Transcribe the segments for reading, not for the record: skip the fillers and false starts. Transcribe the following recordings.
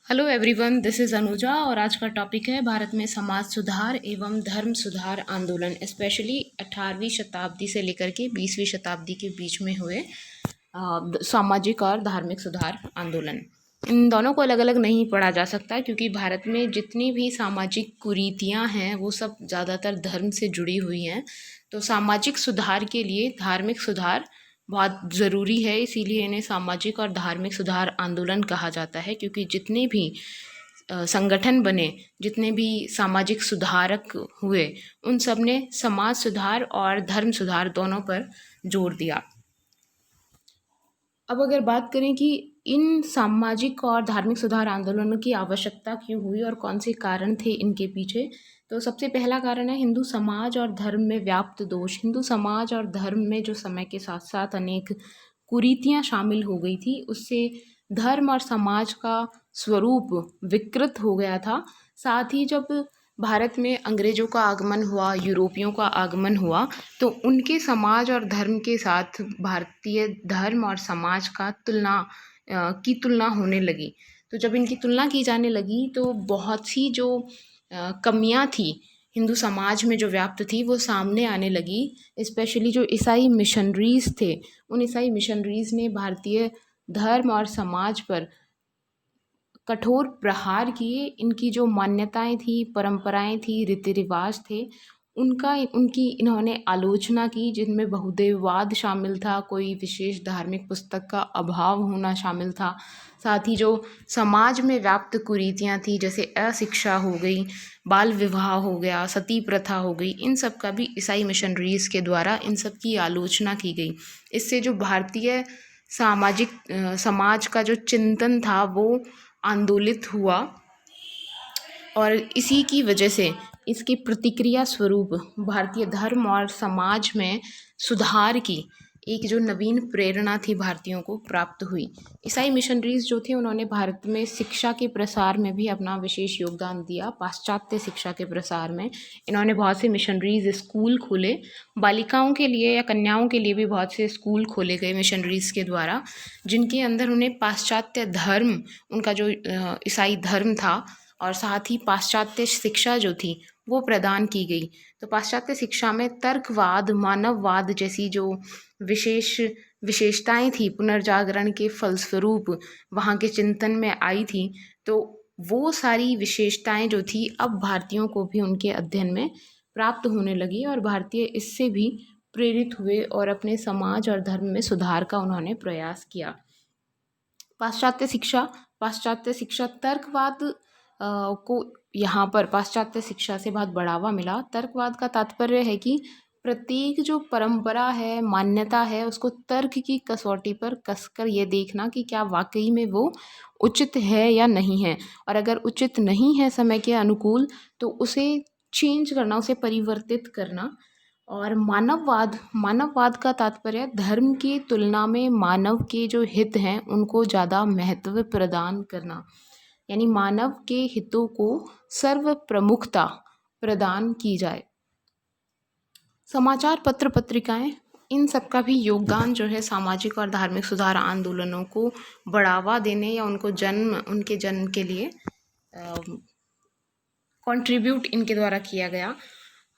Hello everyone, this is Anuja और आज का टॉपिक है भारत में समाज सुधार एवं धर्म सुधार आंदोलन, स्पेशली 18वीं शताब्दी से लेकर के 20वीं शताब्दी के बीच में हुए सामाजिक और धार्मिक सुधार आंदोलन। इन दोनों को अलग अलग नहीं पढ़ा जा सकता क्योंकि भारत में जितनी भी सामाजिक कुरीतियाँ हैं वो सब ज़्यादातर धर्म से जुड़ी हुई हैं। तो सामाजिक सुधार के लिए धार्मिक सुधार बहुत ज़रूरी है, इसीलिए इन्हें सामाजिक और धार्मिक सुधार आंदोलन कहा जाता है। क्योंकि जितने भी संगठन बने, जितने भी सामाजिक सुधारक हुए, उन सब ने समाज सुधार और धर्म सुधार दोनों पर जोर दिया। अब अगर बात करें कि इन सामाजिक और धार्मिक सुधार आंदोलनों की आवश्यकता क्यों हुई और कौन से कारण थे इनके पीछे, तो सबसे पहला कारण है हिंदू समाज और धर्म में व्याप्त दोष। हिंदू समाज और धर्म में जो समय के साथ साथ अनेक कुरीतियाँ शामिल हो गई थी, उससे धर्म और समाज का स्वरूप विकृत हो गया था। साथ ही जब भारत में अंग्रेज़ों का आगमन हुआ, यूरोपियों का आगमन हुआ, तो उनके समाज और धर्म के साथ भारतीय धर्म और समाज का तुलना होने लगी। तो जब इनकी तुलना की जाने लगी तो बहुत सी जो कमियां थी हिंदू समाज में जो व्याप्त थी वो सामने आने लगी। स्पेशली जो ईसाई मिशनरीज़ थे, उन ईसाई मिशनरीज़ ने भारतीय धर्म और समाज पर कठोर प्रहार किए। इनकी जो मान्यताएं थी, परंपराएं थी, रीति रिवाज थे, उनकी इन्होंने आलोचना की, जिनमें बहुदेववाद शामिल था, कोई विशेष धार्मिक पुस्तक का अभाव होना शामिल था। साथ ही जो समाज में व्याप्त कुरीतियाँ थी, जैसे अशिक्षा हो गई, बाल विवाह हो गया, सती प्रथा हो गई, इन सब का भी ईसाई मिशनरीज़ के द्वारा इन सब की आलोचना की गई। इससे जो भारतीय समाज का जो चिंतन था वो आंदोलित हुआ और इसी की वजह से इसकी प्रतिक्रिया स्वरूप भारतीय धर्म और समाज में सुधार की एक जो नवीन प्रेरणा थी भारतीयों को प्राप्त हुई। ईसाई मिशनरीज़ जो थे उन्होंने भारत में शिक्षा के प्रसार में भी अपना विशेष योगदान दिया। पाश्चात्य शिक्षा के प्रसार में इन्होंने बहुत से मिशनरीज़ स्कूल खोले, बालिकाओं के लिए या कन्याओं के लिए भी बहुत से स्कूल खोले गए मिशनरीज़ के द्वारा, जिनके अंदर उन्हें पाश्चात्य धर्म, उनका जो ईसाई धर्म था और साथ ही पाश्चात्य शिक्षा जो थी वो प्रदान की गई। तो पाश्चात्य शिक्षा में तर्कवाद, मानववाद जैसी जो विशेषताएं थी पुनर्जागरण के फलस्वरूप वहाँ के चिंतन में आई थी। तो वो सारी विशेषताएं जो थी अब भारतीयों को भी उनके अध्ययन में प्राप्त होने लगी और भारतीय इससे भी प्रेरित हुए और अपने समाज और धर्म में सुधार का उन्होंने प्रयास किया। पाश्चात्य शिक्षा तर्कवाद को यहाँ पर पाश्चात्य शिक्षा से बहुत बढ़ावा मिला। तर्कवाद का तात्पर्य है कि प्रत्येक जो परंपरा है, मान्यता है, उसको तर्क की कसौटी पर कसकर ये देखना कि क्या वाकई में वो उचित है या नहीं है, और अगर उचित नहीं है समय के अनुकूल तो उसे चेंज करना, उसे परिवर्तित करना। और मानववाद का तात्पर्य धर्म की तुलना में मानव के जो हित हैं उनको ज़्यादा महत्व प्रदान करना, यानी मानव के हितों को सर्व प्रमुखता प्रदान की जाए। समाचार पत्र पत्रिकाएं, इन सब का भी योगदान जो है सामाजिक और धार्मिक सुधार आंदोलनों को बढ़ावा देने या उनके जन्म के लिए कंट्रीब्यूट इनके द्वारा किया गया।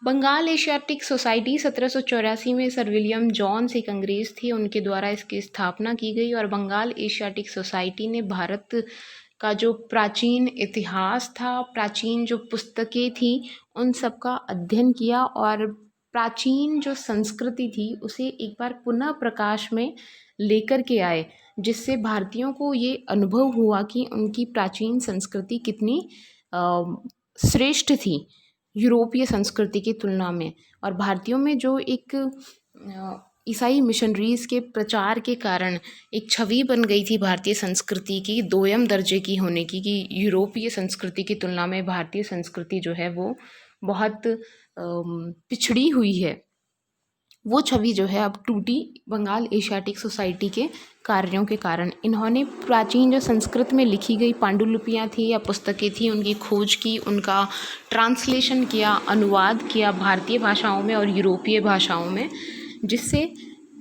बंगाल एशियाटिक सोसाइटी 1784 में सर विलियम जॉन्स एक अंग्रेज़ थे, उनके द्वारा इसकी स्थापना की गई और बंगाल एशियाटिक सोसाइटी ने भारत का जो प्राचीन इतिहास था, प्राचीन जो पुस्तकें थी, उन सब का अध्ययन किया और प्राचीन जो संस्कृति थी उसे एक बार पुनः प्रकाश में लेकर के आए, जिससे भारतीयों को ये अनुभव हुआ कि उनकी प्राचीन संस्कृति कितनी श्रेष्ठ थी यूरोपीय संस्कृति की तुलना में। और भारतीयों में जो एक ईसाई मिशनरीज़ के प्रचार के कारण एक छवि बन गई थी भारतीय संस्कृति की दोयम दर्जे की होने की, कि यूरोपीय संस्कृति की तुलना में भारतीय संस्कृति जो है वो बहुत पिछड़ी हुई है, वो छवि जो है अब टूटी बंगाल एशियाटिक सोसाइटी के कार्यों के कारण। इन्होंने प्राचीन जो संस्कृत में लिखी गई पांडुलिपियाँ थी या पुस्तकें थी, उनकी खोज की, उनका ट्रांसलेशन किया, अनुवाद किया भारतीय भाषाओं में और यूरोपीय भाषाओं में, जिससे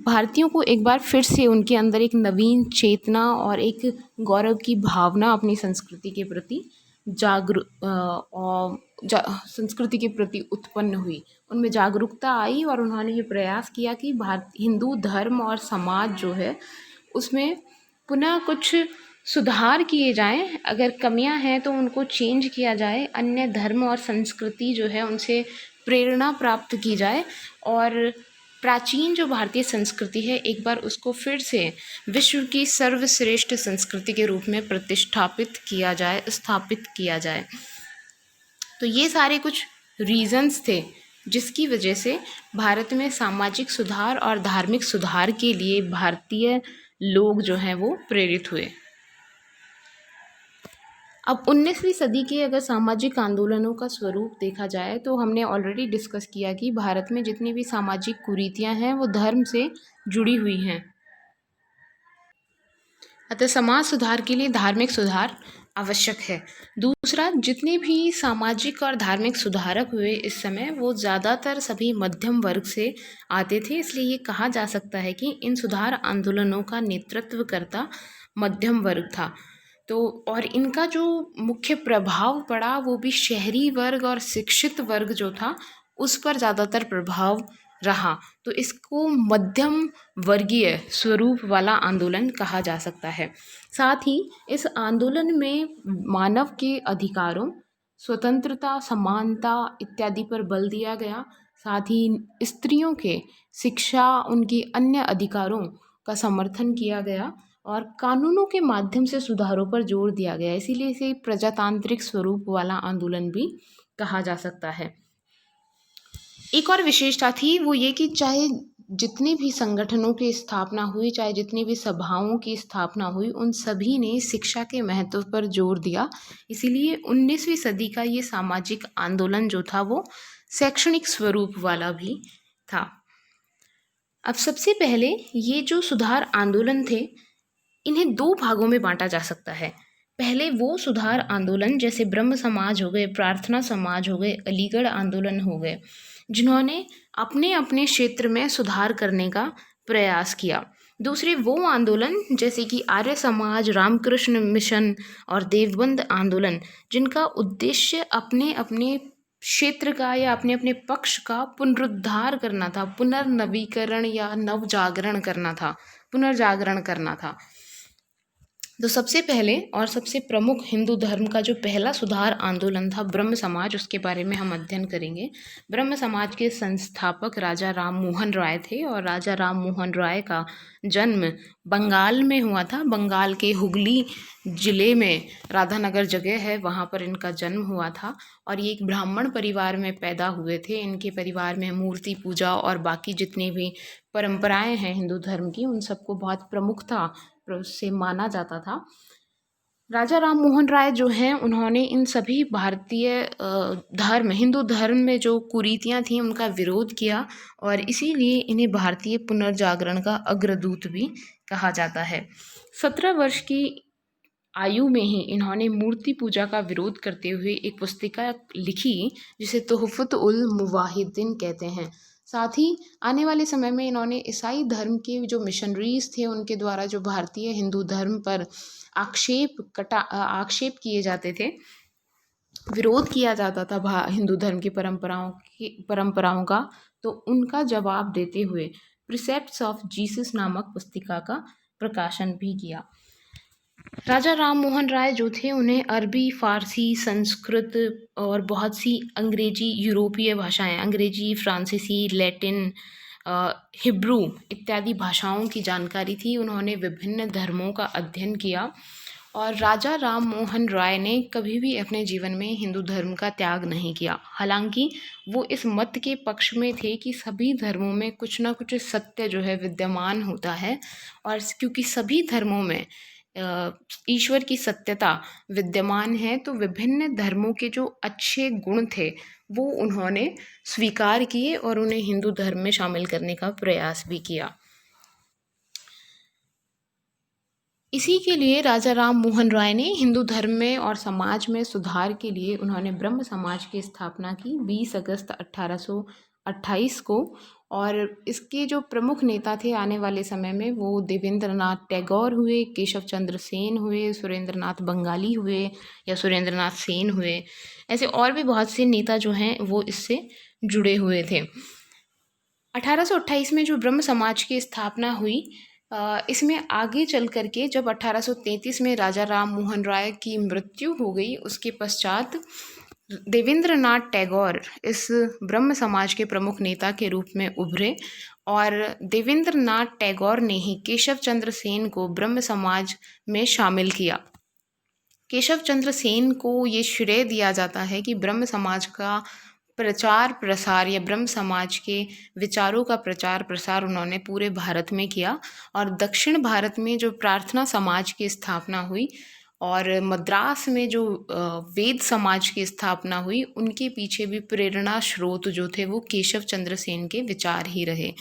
भारतीयों को एक बार फिर से उनके अंदर एक नवीन चेतना और एक गौरव की भावना अपनी संस्कृति के प्रति संस्कृति के प्रति उत्पन्न हुई। उनमें जागरूकता आई और उन्होंने ये प्रयास किया कि हिंदू धर्म और समाज जो है उसमें पुनः कुछ सुधार किए जाएं, अगर कमियां हैं तो उनको चेंज किया जाए, अन्य धर्म और संस्कृति जो है उनसे प्रेरणा प्राप्त की जाए और प्राचीन जो भारतीय संस्कृति है एक बार उसको फिर से विश्व की सर्वश्रेष्ठ संस्कृति के रूप में प्रतिष्ठापित किया जाए, स्थापित किया जाए। तो ये सारे कुछ रीजंस थे जिसकी वजह से भारत में सामाजिक सुधार और धार्मिक सुधार के लिए भारतीय लोग जो हैं वो प्रेरित हुए। अब 19वीं सदी के अगर सामाजिक आंदोलनों का स्वरूप देखा जाए तो हमने ऑलरेडी डिस्कस किया कि भारत में जितनी भी सामाजिक कुरीतियां हैं वो धर्म से जुड़ी हुई हैं। अतः समाज सुधार के लिए धार्मिक सुधार आवश्यक है। दूसरा, जितने भी सामाजिक और धार्मिक सुधारक हुए इस समय वो ज़्यादातर सभी मध्यम वर्ग से आते थे, इसलिए ये कहा जा सकता है कि इन सुधार आंदोलनों का नेतृत्व करता मध्यम वर्ग था। तो और इनका जो मुख्य प्रभाव पड़ा वो भी शहरी वर्ग और शिक्षित वर्ग जो था उस पर ज़्यादातर प्रभाव रहा। तो इसको मध्यम वर्गीय स्वरूप वाला आंदोलन कहा जा सकता है। साथ ही इस आंदोलन में मानव के अधिकारों, स्वतंत्रता, समानता इत्यादि पर बल दिया गया। साथ ही स्त्रियों के शिक्षा, उनके अन्य अधिकारों का समर्थन किया गया और कानूनों के माध्यम से सुधारों पर जोर दिया गया। इसीलिए इसे प्रजातांत्रिक स्वरूप वाला आंदोलन भी कहा जा सकता है। एक और विशेषता थी वो ये कि चाहे जितने भी संगठनों की स्थापना हुई, चाहे जितनी भी सभाओं की स्थापना हुई, उन सभी ने शिक्षा के महत्व पर जोर दिया। इसीलिए 19वीं सदी का ये सामाजिक आंदोलन जो था वो शैक्षणिक स्वरूप वाला भी था। अब सबसे पहले ये जो सुधार आंदोलन थे इन्हें दो भागों में बांटा जा सकता है। पहले वो सुधार आंदोलन जैसे ब्रह्म समाज हो गए, प्रार्थना समाज हो गए, अलीगढ़ आंदोलन हो गए, जिन्होंने अपने अपने क्षेत्र में सुधार करने का प्रयास किया। दूसरे वो आंदोलन जैसे कि आर्य समाज, रामकृष्ण मिशन और देवबंद आंदोलन, जिनका उद्देश्य अपने अपने क्षेत्र का या अपने अपने पक्ष का पुनरुद्धार करना था, पुनर्नवीकरण या नवजागरण करना था, पुनर्जागरण करना था। तो सबसे पहले और सबसे प्रमुख हिंदू धर्म का जो पहला सुधार आंदोलन था ब्रह्म समाज, उसके बारे में हम अध्ययन करेंगे। ब्रह्म समाज के संस्थापक राजा राम मोहन राय थे और राजा राम मोहन राय का जन्म बंगाल में हुआ था। बंगाल के हुगली जिले में राधानगर जगह है, वहाँ पर इनका जन्म हुआ था और ये एक ब्राह्मण परिवार में पैदा हुए थे। इनके परिवार में मूर्ति पूजा और बाकी जितनी भी परंपराएं हैं हिंदू धर्म की उन सबको बहुत प्रमुखता से माना जाता था। राजा राम मोहन राय जो हैं उन्होंने इन सभी भारतीय धर्म, हिंदू धर्म में जो कुरीतियां थीं उनका विरोध किया और इसीलिए इन्हें भारतीय पुनर्जागरण का अग्रदूत भी कहा जाता है। 17 वर्ष की आयु में ही इन्होंने मूर्ति पूजा का विरोध करते हुए एक पुस्तिका लिखी जिसे तोहफत उल मुवाहिदीन कहते हैं। साथ ही आने वाले समय में इन्होंने ईसाई धर्म के जो मिशनरीज थे उनके द्वारा जो भारतीय हिंदू धर्म पर आक्षेप किए जाते थे, विरोध किया जाता था हिंदू धर्म की परंपराओं का, तो उनका जवाब देते हुए प्रिसेप्ट्स ऑफ जीसस नामक पुस्तिका का प्रकाशन भी किया। राजा राम मोहन राय जो थे उन्हें अरबी, फारसी, संस्कृत और बहुत सी अंग्रेजी, यूरोपीय भाषाएं, अंग्रेजी, फ्रांसीसी, लैटिन, हिब्रू इत्यादि भाषाओं की जानकारी थी। उन्होंने विभिन्न धर्मों का अध्ययन किया और राजा राम मोहन राय ने कभी भी अपने जीवन में हिंदू धर्म का त्याग नहीं किया। हालांकि वो इस मत के पक्ष में थे कि सभी धर्मों में कुछ ना कुछ सत्य जो है विद्यमान होता है और क्योंकि सभी धर्मों में ईश्वर की सत्यता विद्यमान है तो विभिन्न धर्मों के जो अच्छे गुण थे वो उन्होंने स्वीकार किए और उन्हें हिंदू धर्म में शामिल करने का प्रयास भी किया। इसी के लिए राजा राम मोहन राय ने हिंदू धर्म में और समाज में सुधार के लिए उन्होंने ब्रह्म समाज की स्थापना की 20 अगस्त 1828 को और इसके जो प्रमुख नेता थे आने वाले समय में वो देवेंद्रनाथ टैगोर हुए, केशव चंद्र सेन हुए, सुरेंद्रनाथ बंगाली हुए या सुरेंद्रनाथ सेन हुए। ऐसे और भी बहुत से नेता जो हैं वो इससे जुड़े हुए थे। 1828 में जो ब्रह्म समाज की स्थापना हुई, इसमें आगे चल कर के जब 1833 में राजा राम मोहन राय की मृत्यु हो गई, उसके पश्चात देवेंद्रनाथ टैगोर इस ब्रह्म समाज के प्रमुख नेता के रूप में उभरे और देवेंद्रनाथ टैगोर ने ही केशव चंद्र सेन को ब्रह्म समाज में शामिल किया। केशव चंद्र सेन को ये श्रेय दिया जाता है कि ब्रह्म समाज का प्रचार प्रसार या ब्रह्म समाज के विचारों का प्रचार प्रसार उन्होंने पूरे भारत में किया और दक्षिण भारत में जो प्रार्थना समाज की स्थापना हुई और मद्रास में जो वेद समाज की स्थापना हुई, उनके पीछे भी प्रेरणा स्रोत जो थे वो केशव चंद्र सेन के विचार ही रहे।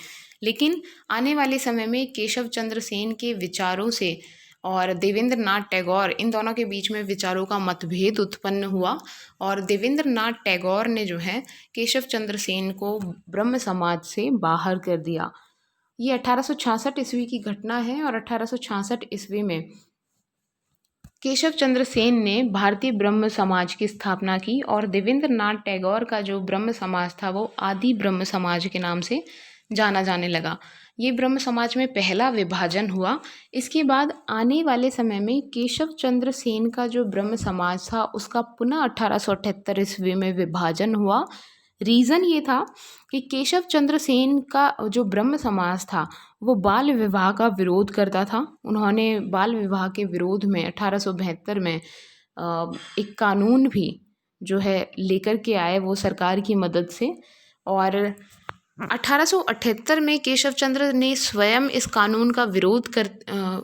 लेकिन आने वाले समय में केशव चंद्र सेन के विचारों से और देवेंद्रनाथ टैगोर, इन दोनों के बीच में विचारों का मतभेद उत्पन्न हुआ और देवेंद्रनाथ टैगोर ने जो है केशव चंद्र सेन को ब्रह्म समाज से बाहर कर दिया। ये 1866 ईस्वी की घटना है और 1866 ईस्वी में केशव चंद्र सेन ने भारतीय ब्रह्म समाज की स्थापना की और देवेंद्रनाथ टैगोर का जो ब्रह्म समाज था वो आदि ब्रह्म समाज के नाम से जाना जाने लगा। ये ब्रह्म समाज में पहला विभाजन हुआ। इसके बाद आने वाले समय में केशव चंद्र सेन का जो ब्रह्म समाज था उसका पुनः 1878 ईस्वी में विभाजन हुआ। रीज़न ये था कि केशव चंद्र सेन का जो ब्रह्म समाज था वो बाल विवाह का विरोध करता था। उन्होंने बाल विवाह के विरोध में 1872 में एक कानून भी जो है लेकर के आए वो सरकार की मदद से, और 1878 में केशव चंद्र ने स्वयं इस कानून का विरोध कर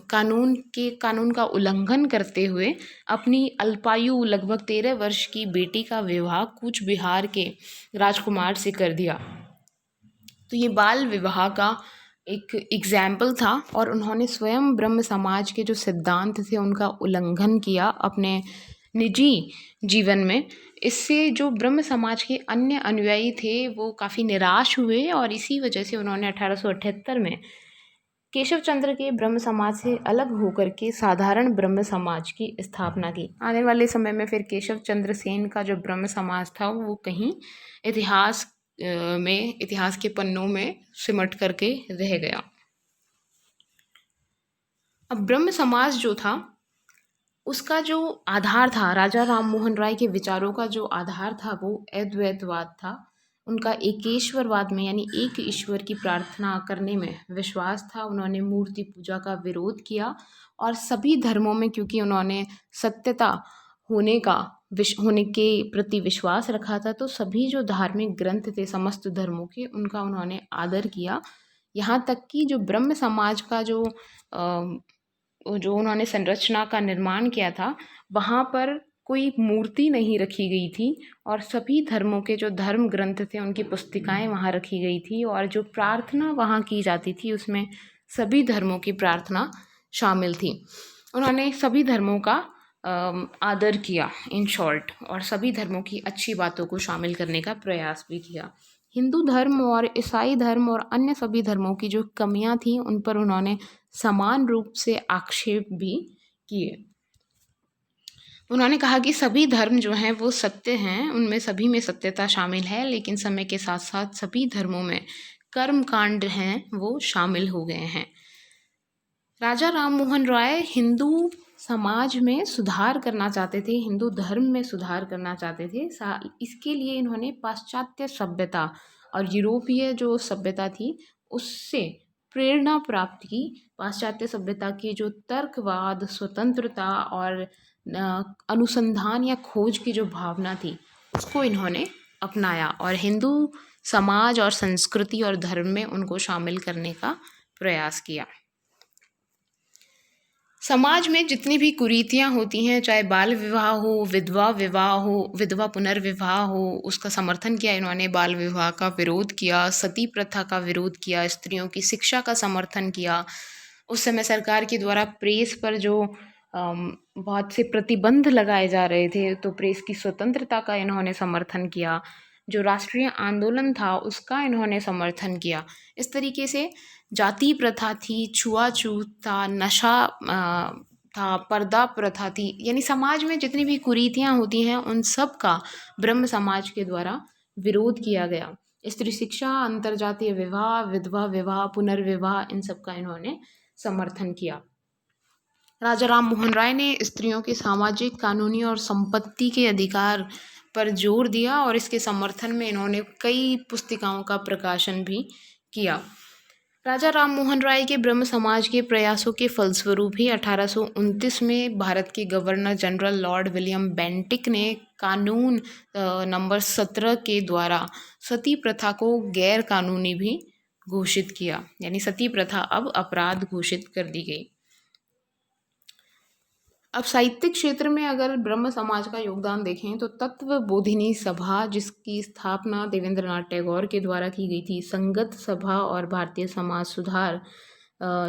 कानून का उल्लंघन करते हुए अपनी अल्पायु लगभग 13 वर्ष की बेटी का विवाह कूच बिहार के राजकुमार से कर दिया। तो ये बाल विवाह का एक एग्जाम्पल था और उन्होंने स्वयं ब्रह्म समाज के जो सिद्धांत थे उनका उल्लंघन किया अपने निजी जीवन में। इससे जो ब्रह्म समाज के अन्य अनुयायी थे वो काफ़ी निराश हुए और इसी वजह से उन्होंने 1878 में केशव चंद्र के ब्रह्म समाज से अलग होकर के साधारण ब्रह्म समाज की स्थापना की। आने वाले समय में फिर केशव चंद्र सेन का जो ब्रह्म समाज था वो कहीं इतिहास के पन्नों में सिमट करके रह गया। अब ब्रह्म समाज जो था उसका जो आधार था, राजा राम मोहन राय के विचारों का जो आधार था वो अद्वैतवाद था। उनका एकेश्वरवाद में यानी एक ईश्वर की प्रार्थना करने में विश्वास था। उन्होंने मूर्ति पूजा का विरोध किया और सभी धर्मों में क्योंकि उन्होंने सत्यता होने के प्रति विश्वास रखा था, तो सभी जो धार्मिक ग्रंथ थे समस्त धर्मों के उनका उन्होंने आदर किया। यहाँ तक कि जो ब्रह्म समाज का जो उन्होंने संरचना का निर्माण किया था वहाँ पर कोई मूर्ति नहीं रखी गई थी और सभी धर्मों के जो धर्म ग्रंथ थे उनकी पुस्तिकाएं वहाँ रखी गई थी और जो प्रार्थना वहाँ की जाती थी उसमें सभी धर्मों की प्रार्थना शामिल थी। उन्होंने सभी धर्मों का आदर किया इन शॉर्ट, और सभी धर्मों की अच्छी बातों को शामिल करने का प्रयास भी किया। हिंदू धर्म और ईसाई धर्म और अन्य सभी धर्मों की जो कमियां थीं उन पर उन्होंने समान रूप से आक्षेप भी किए। उन्होंने कहा कि सभी धर्म जो हैं वो सत्य हैं, उनमें सभी में सत्यता शामिल है, लेकिन समय के साथ साथ सभी धर्मों में कर्म कांड हैं वो शामिल हो गए हैं। राजा राम मोहन राय हिंदू समाज में सुधार करना चाहते थे, हिंदू धर्म में सुधार करना चाहते थे। इसके लिए इन्होंने पाश्चात्य सभ्यता और यूरोपीय जो सभ्यता थी उससे प्रेरणा प्राप्त की। पाश्चात्य सभ्यता की जो तर्कवाद, स्वतंत्रता और अनुसंधान या खोज की जो भावना थी उसको इन्होंने अपनाया और हिंदू समाज और संस्कृति और धर्म में उनको शामिल करने का प्रयास किया। समाज में जितनी भी कुरीतियाँ होती हैं, चाहे बाल विवाह हो, विधवा विवाह हो, विधवा पुनर्विवाह हो, उसका समर्थन किया इन्होंने। बाल विवाह का विरोध किया, सती प्रथा का विरोध किया, स्त्रियों की शिक्षा का समर्थन किया। उस समय सरकार के द्वारा प्रेस पर जो बहुत से प्रतिबंध लगाए जा रहे थे तो प्रेस की स्वतंत्रता का इन्होंने समर्थन किया। जो राष्ट्रीय आंदोलन था उसका इन्होंने समर्थन किया। इस तरीके से जाति प्रथा थी, छुआछूत था, नशा था, पर्दा प्रथा थी, यानी समाज में जितनी भी कुरीतियाँ होती हैं उन सब का ब्रह्म समाज के द्वारा विरोध किया गया। स्त्री शिक्षा, अंतरजातीय विवाह, विधवा विवाह, पुनर्विवाह, इन सब का इन्होंने समर्थन किया। राजा राम मोहन राय ने स्त्रियों के सामाजिक, कानूनी और संपत्ति के अधिकार पर जोर दिया और इसके समर्थन में इन्होंने कई पुस्तिकाओं का प्रकाशन भी किया। राजा राम मोहन राय के ब्रह्म समाज के प्रयासों के फलस्वरूप ही 1829 में भारत के governor general Lord William Bentinck ने कानून नंबर 17 के द्वारा सती प्रथा को गैर कानूनी भी घोषित किया, यानी सती प्रथा अब अपराध घोषित कर दी गई। अब साहित्यिक क्षेत्र में अगर ब्रह्म समाज का योगदान देखें तो तत्व बोधिनी सभा, जिसकी स्थापना देवेंद्रनाथ टैगोर के द्वारा की गई थी, संगत सभा और भारतीय समाज सुधार,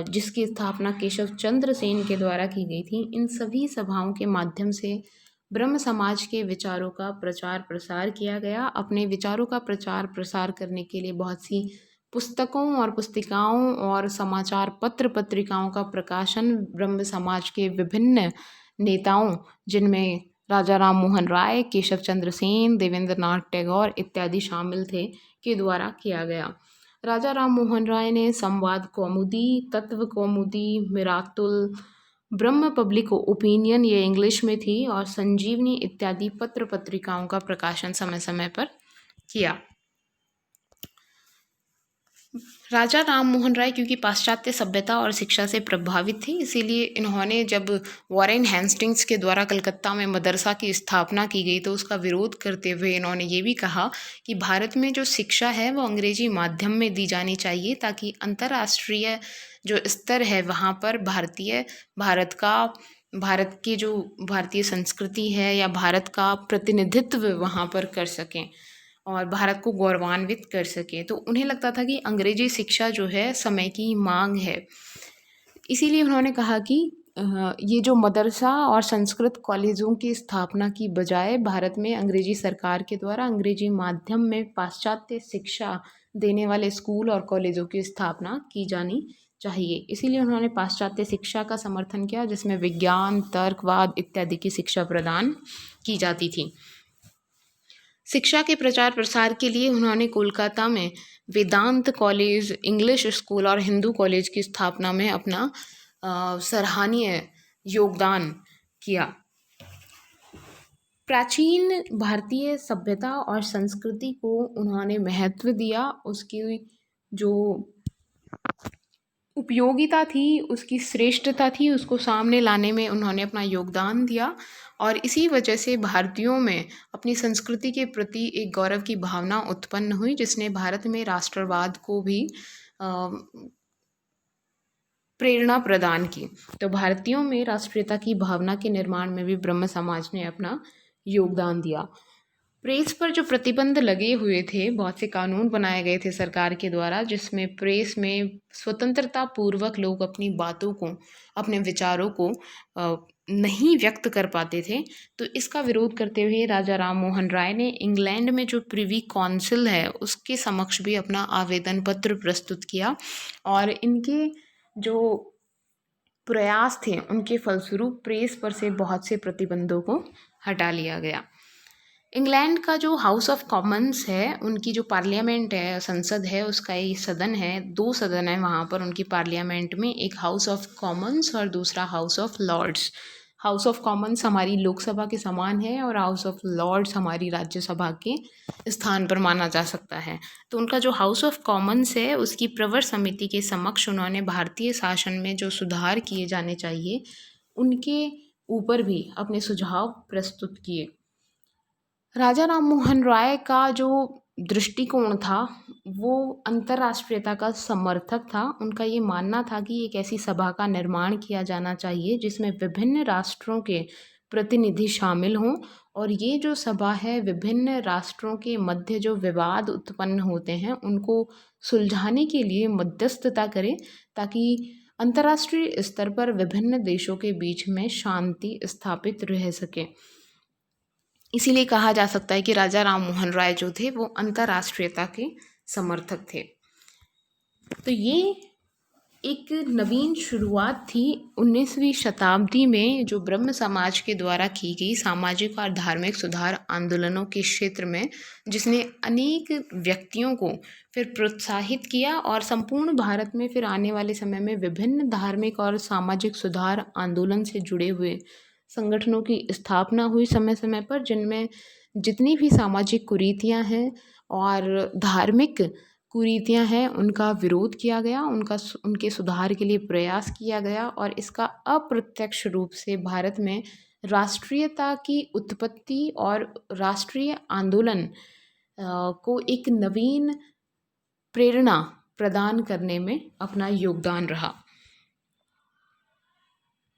जिसकी स्थापना केशव चंद्र सेन के द्वारा की गई थी, इन सभी सभाओं के माध्यम से ब्रह्म समाज के विचारों का प्रचार प्रसार किया गया। अपने विचारों का प्रचार प्रसार करने के लिए बहुत सी पुस्तकों और पुस्तिकाओं और समाचार पत्र पत्रिकाओं का प्रकाशन ब्रह्म समाज के विभिन्न नेताओं, जिनमें राजा राम मोहन राय, केशव चंद्र सेन, देवेंद्रनाथ टैगोर इत्यादि शामिल थे, के द्वारा किया गया। राजा राम मोहन राय ने संवाद कौमुदी, तत्व कौमुदी, मिरातुल, ब्रह्म पब्लिक ओपिनियन, ये इंग्लिश में थी, और संजीवनी इत्यादि पत्र पत्रिकाओं का प्रकाशन समय समय पर किया। राजा राम मोहन राय क्योंकि पाश्चात्य सभ्यता और शिक्षा से प्रभावित थे, इसीलिए इन्होंने जब वॉरेन हेस्टिंग्स के द्वारा कलकत्ता में मदरसा की स्थापना की गई तो उसका विरोध करते हुए इन्होंने ये भी कहा कि भारत में जो शिक्षा है वो अंग्रेजी माध्यम में दी जानी चाहिए, ताकि अंतर्राष्ट्रीय जो स्तर है वहाँ पर भारत की जो भारतीय संस्कृति है या भारत का प्रतिनिधित्व वहाँ पर कर सकें और भारत को गौरवान्वित कर सके। तो उन्हें लगता था कि अंग्रेजी शिक्षा जो है समय की मांग है। इसीलिए उन्होंने कहा कि ये जो मदरसा और संस्कृत कॉलेजों की स्थापना की बजाय भारत में अंग्रेजी सरकार के द्वारा अंग्रेजी माध्यम में पाश्चात्य शिक्षा देने वाले स्कूल और कॉलेजों की स्थापना की जानी चाहिए। इसीलिए उन्होंने पाश्चात्य शिक्षा का समर्थन किया, जिसमें विज्ञान, तर्कवाद इत्यादि की शिक्षा प्रदान की जाती थी। शिक्षा के प्रचार प्रसार के लिए उन्होंने कोलकाता में वेदांत कॉलेज, इंग्लिश स्कूल और हिंदू कॉलेज की स्थापना में अपना सराहनीय योगदान किया। प्राचीन भारतीय सभ्यता और संस्कृति को उन्होंने महत्व दिया, उसकी जो उपयोगिता थी, उसकी श्रेष्ठता थी, उसको सामने लाने में उन्होंने अपना योगदान दिया और इसी वजह से भारतीयों में अपनी संस्कृति के प्रति एक गौरव की भावना उत्पन्न हुई, जिसने भारत में राष्ट्रवाद को भी प्रेरणा प्रदान की। तो भारतीयों में राष्ट्रीयता की भावना के निर्माण में भी ब्रह्म समाज ने अपना योगदान दिया। प्रेस पर जो प्रतिबंध लगे हुए थे, बहुत से कानून बनाए गए थे सरकार के द्वारा, जिसमें प्रेस में स्वतंत्रता पूर्वक लोग अपनी बातों को, अपने विचारों को नहीं व्यक्त कर पाते थे। तो इसका विरोध करते हुए राजा राम मोहन राय ने इंग्लैंड में जो प्रिवी काउंसिल है उसके समक्ष भी अपना आवेदन पत्र प्रस्तुत किया और इनके जो प्रयास थे उनके फलस्वरूप प्रेस पर से बहुत से प्रतिबंधों को हटा लिया गया। इंग्लैंड का जो हाउस ऑफ कॉमन्स है, उनकी जो पार्लियामेंट है, संसद है, उसका एक सदन है, 2 सदन है वहाँ पर उनकी पार्लियामेंट में, एक हाउस ऑफ कॉमन्स और दूसरा House of Lords. House of Commons हमारी लोकसभा के समान है और हाउस ऑफ लॉर्ड्स हमारी राज्यसभा के स्थान पर माना जा सकता है। तो उनका जो हाउस ऑफ कॉमन्स है उसकी प्रवर समिति के समक्ष उन्होंने भारतीय शासन में जो सुधार किए जाने चाहिए उनके ऊपर भी अपने सुझाव प्रस्तुत किए। राजा राम मोहन राय का जो दृष्टिकोण था वो अंतर्राष्ट्रीयता का समर्थक था। उनका ये मानना था कि एक ऐसी सभा का निर्माण किया जाना चाहिए जिसमें विभिन्न राष्ट्रों के प्रतिनिधि शामिल हों और ये जो सभा है विभिन्न राष्ट्रों के मध्य जो विवाद उत्पन्न होते हैं उनको सुलझाने के लिए मध्यस्थता करे, ताकि अंतर्राष्ट्रीय स्तर पर विभिन्न देशों के बीच में शांति स्थापित रह सके। इसीलिए कहा जा सकता है कि राजा राम मोहन राय जो थे वो अंतर्राष्ट्रीयता के समर्थक थे। तो ये एक नवीन शुरुआत थी 19वीं शताब्दी में जो ब्रह्म समाज के द्वारा की गई सामाजिक और धार्मिक सुधार आंदोलनों के क्षेत्र में, जिसने अनेक व्यक्तियों को फिर प्रोत्साहित किया और संपूर्ण भारत में फिर आने वाले समय में विभिन्न धार्मिक और सामाजिक सुधार आंदोलन से जुड़े हुए संगठनों की स्थापना हुई समय समय पर, जिनमें जितनी भी सामाजिक कुरीतियां हैं और धार्मिक कुरीतियां हैं उनका विरोध किया गया, उनके सुधार के लिए प्रयास किया गया और इसका अप्रत्यक्ष रूप से भारत में राष्ट्रीयता की उत्पत्ति और राष्ट्रीय आंदोलन को एक नवीन प्रेरणा प्रदान करने में अपना योगदान रहा।